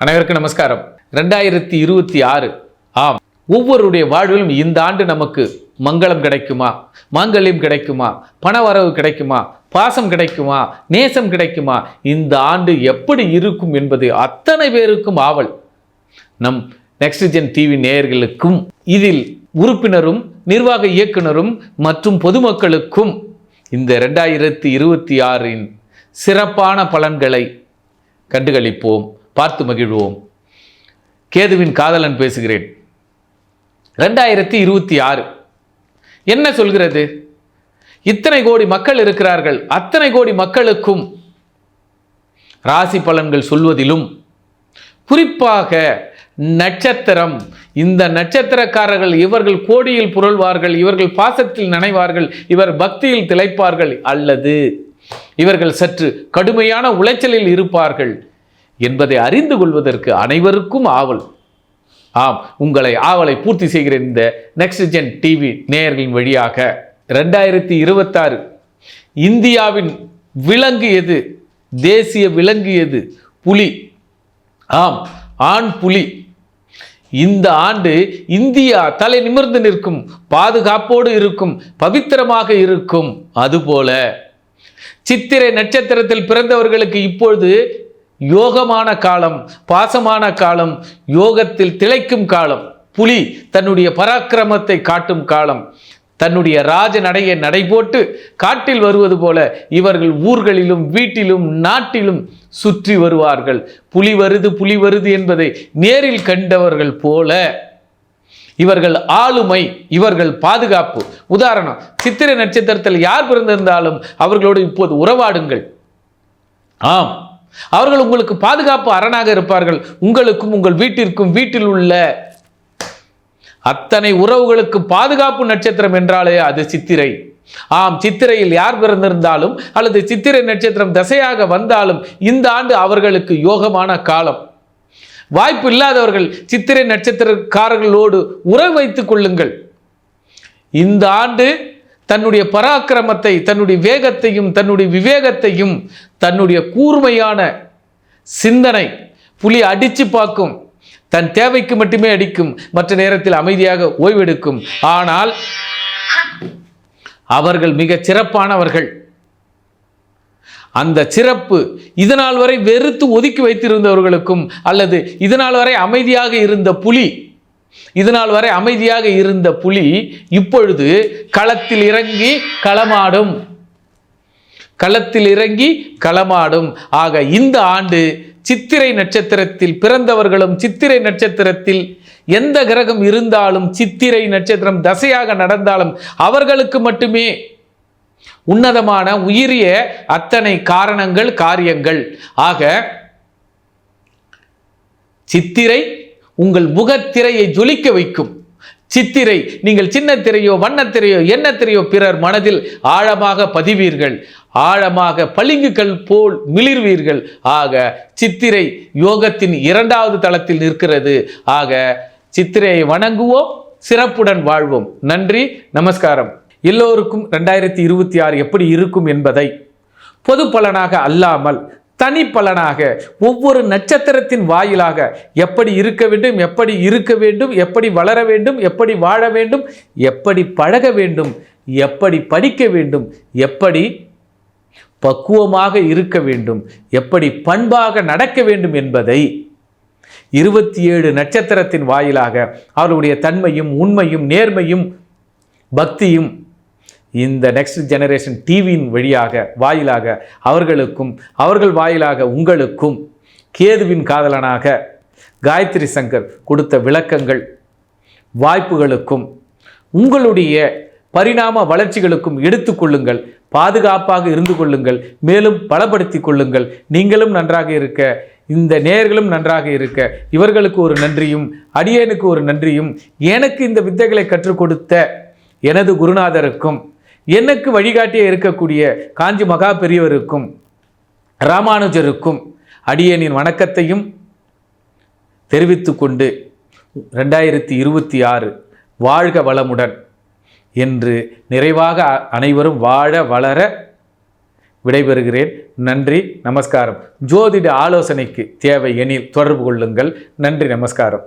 அனைவருக்கும் நமஸ்காரம். 2026 ஆம், ஒவ்வொருடைய வாழ்விலும் இந்த ஆண்டு நமக்கு மங்களம் கிடைக்குமா, மாங்கல்யம் கிடைக்குமா, பணவரவு கிடைக்குமா, பாசம் கிடைக்குமா, நேசம் கிடைக்குமா, இந்த ஆண்டு எப்படி இருக்கும் என்பது அத்தனை பேருக்கும் ஆவல். நம் நெக்ஸ்ட் ஜென் டிவி நேயர்களுக்கும் இதில் உறுப்பினரும் நிர்வாக இயக்குனரும் மற்றும் பொதுமக்களுக்கும் இந்த 2026 சிறப்பான பலன்களை கண்டுகளிப்போம், பார்த்து மகிழ்வோம். கேதுவின் காதலன் பேசுகிறேன். 2026 என்ன சொல்கிறது? இத்தனை கோடி மக்கள் இருக்கிறார்கள். அத்தனை கோடி மக்களுக்கும் ராசி பலன்கள் சொல்வதிலும் குறிப்பாக நட்சத்திரம், இந்த நட்சத்திரக்காரர்கள் இவர்கள் கோடியில் புரள்வார்கள், இவர்கள் பாசத்தில் நனைவார்கள், இவர் பக்தியில் திளைப்பார்கள், அல்லது இவர்கள் சற்று கடுமையான உளைச்சலில் இருப்பார்கள் என்பதை அறிந்து கொள்வதற்கு அனைவருக்கும் ஆவல். ஆம், உங்களை ஆவலை பூர்த்தி செய்கிற இந்த நெக்ஸ்ட் ஜென் டிவி நேயர்களின் வழியாக 2026 இந்தியாவின் விலங்கு எது? தேசிய விலங்கு எது? புலி. ஆம், ஆண் புலி. இந்த ஆண்டு இந்தியா தலை நிமிர்ந்து நிற்கும், பாதுகாப்போடு இருக்கும், பவித்திரமாக இருக்கும். அதுபோல சித்திரை நட்சத்திரத்தில் பிறந்தவர்களுக்கு இப்பொழுது யோகமான காலம், பாசமான காலம், யோகத்தில் திளைக்கும் காலம். புலி தன்னுடைய பராக்கிரமத்தை காட்டும் காலம். தன்னுடைய ராஜ நடையை நடைபோட்டு காட்டில் வருவது போல இவர்கள் ஊர்களிலும் வீட்டிலும் நாட்டிலும் சுற்றி வருவார்கள். புலி வருது புலி வருது என்பதை நேரில் கண்டவர்கள் போல இவர்கள் ஆளுமை, இவர்கள் பாதுகாப்பு. உதாரணம், சித்திரை நட்சத்திரத்தில் யார் பிறந்திருந்தாலும் அவர்களோடு இப்போது உறவாடுங்கள். ஆம், அவர்கள் உங்களுக்கு பாதுகாப்பு அரணாக இருப்பார்கள். உங்களுக்கும் உங்கள் வீட்டிற்கும் வீட்டில் உள்ள அத்தனை உறவுகளுக்கு பாதுகாப்பு நட்சத்திரம் என்றாலே அது சித்திரை. ஆம், சித்திரையில் யார் பிறந்திருந்தாலும் அல்லது சித்திரை நட்சத்திரம் தசையாக வந்தாலும் இந்த ஆண்டு அவர்களுக்கு யோகமான காலம். வாய்ப்பு இல்லாதவர்கள் சித்திரை நட்சத்திரக்காரர்களோடு உறவு வைத்துக் கொள்ளுங்கள். இந்த ஆண்டு தன்னுடைய பராக்கிரமத்தை, தன்னுடைய வேகத்தையும், தன்னுடைய விவேகத்தையும், தன்னுடைய கூர்மையான சிந்தனை புலி அடிச்சு பார்க்கும். தன் தேவைக்கு மட்டுமே அடிக்கும், மற்ற நேரத்தில் அமைதியாக ஓய்வெடுக்கும். ஆனால் அவர்கள் மிக சிறப்பானவர்கள். அந்த சிறப்பு இதனால் வரை வெறுத்து ஒதுக்கி வைத்திருந்தவர்களுக்கும், அல்லது இதனால் வரை அமைதியாக இருந்த புலி, இதனால் வரை அமைதியாக இருந்த புலி இப்பொழுது களத்தில் இறங்கி களமாடும், களத்தில் இறங்கி களமாடும். ஆக இந்த ஆண்டு சித்திரை நட்சத்திரத்தில் பிறந்தவர்களும், சித்திரை நட்சத்திரத்தில் எந்த கிரகம் இருந்தாலும், சித்திரை நட்சத்திரம் தசையாக நடந்தாலும் அவர்களுக்கு மட்டுமே உன்னதமான உயரிய அத்தனை காரணங்கள், காரியங்கள். ஆக சித்திரை உங்கள் முகத்திரையை ஜொலிக்க வைக்கும். சித்திரை நீங்கள் சின்ன திரையோ வண்ணத்திரையோ என்ன திரையோ பிறர் மனதில் ஆழமாக பதிவீர்கள், ஆழமாக பளிங்குகள் போல் மிளிர்வீர்கள். ஆக சித்திரை யோகத்தின் 2வது தளத்தில் நிற்கிறது. ஆக சித்திரையை வணங்குவோம், சிறப்புடன் வாழ்வோம். நன்றி, நமஸ்காரம். எல்லோருக்கும் 2026 எப்படி இருக்கும் என்பதை பொது பலனாக அல்லாமல் தனி பலனாக ஒவ்வொரு நட்சத்திரத்தின் வாயிலாக எப்படி இருக்க வேண்டும், எப்படி இருக்க வேண்டும், எப்படி வளர வேண்டும், எப்படி வாழ வேண்டும், எப்படி பழக வேண்டும், எப்படி படிக்க வேண்டும், எப்படி பக்குவமாக இருக்க வேண்டும், எப்படி பண்பாக நடக்க வேண்டும் என்பதை 27 நட்சத்திரத்தின் வாயிலாக அவர்களுடைய தன்மையும், உண்மையும், நேர்மையும், பக்தியும் இந்த நெக்ஸ்ட் ஜெனரேஷன் டிவியின் வழியாக வாயிலாக அவர்களுக்கும், அவர்கள் வாயிலாக உங்களுக்கும் கேதுவின் காதலனாக காயத்ரி சங்கர் கொடுத்த விளக்கங்கள், வாய்ப்புகளுக்கும் உங்களுடைய பரிணாம வளர்ச்சிகளுக்கும் எடுத்துக்கொள்ளுங்கள். பாதுகாப்பாக இருந்து கொள்ளுங்கள், மேலும் பலப்படுத்தி கொள்ளுங்கள். நீங்களும் நன்றாக இருக்க, இந்த நேயர்களும் நன்றாக இருக்க இவர்களுக்கு ஒரு நன்றியும், அடியேனுக்கு ஒரு நன்றியும், எனக்கு இந்த வித்தைகளை கற்றுக் கொடுத்த எனது குருநாதருக்கும், எனக்கு வழிகாட்டியே இருக்கக்கூடிய காஞ்சி மகா பெரியவருக்கும், ராமானுஜருக்கும் அடியேனின் வணக்கத்தையும் தெரிவித்து கொண்டு 2026 வாழ்க வளமுடன் என்று நிறைவாக அனைவரும் வாழ வளர விடைபெறுகிறேன். நன்றி நமஸ்காரம். ஜோதிட ஆலோசனைக்கு தேவை எனில் தொடர்பு கொள்ளுங்கள். நன்றி நமஸ்காரம்.